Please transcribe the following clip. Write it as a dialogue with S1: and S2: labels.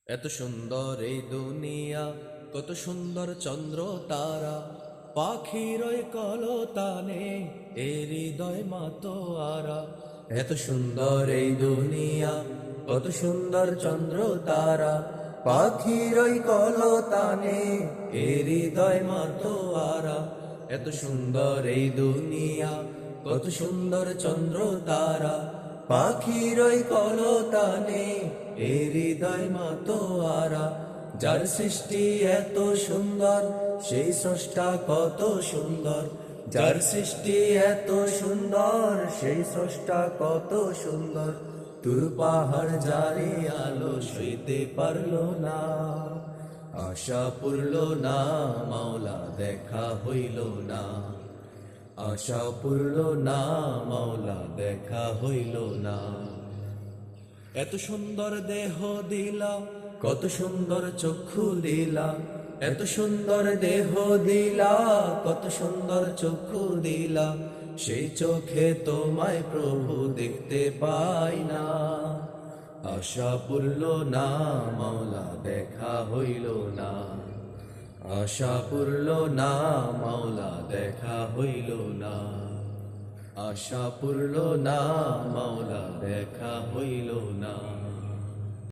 S1: এত সুন্দর এই দুনিয়া, কত সুন্দর চন্দ্র তারা, পাখির ওই কলতানে এ হৃদয় মাতোয়ারা। এত সুন্দর এই দুনিয়া, কত সুন্দর চন্দ্র তারা, পাখির ওই কলতানে এ হৃদয় মাতোয়ারা। এত সুন্দর এই দুনিয়া, কত সুন্দর চন্দ্র তারা, পাখির ওই কলতানে এ হৃদয় মাতোয়ারা। যার সৃষ্টি এত সুন্দর, সেই স্রষ্টা কত সুন্দর। যার সৃষ্টি এত সুন্দর, সেই স্রষ্টা কত সুন্দর। তুর পাহাড় জারি আলো সইতে পারলো না, আশা পুরল না, মাওলা দেখা হইল না। আশা পুরল না, মাওলা দেখা হইল না। এত সুন্দর দেহ দিলা, কত সুন্দর চক্ষু দিলা। এত সুন্দর দেহ দিলা, কত সুন্দর চক্ষু দিলা। সেই চোখে তোমায় প্রভু দেখতে পাই না। আশা পুরল না, মাওলা দেখা হইল না। আশা পুরল না, মাওলা দেখা হইল না। আশা পুরল না, মাওলা দেখা হইল না।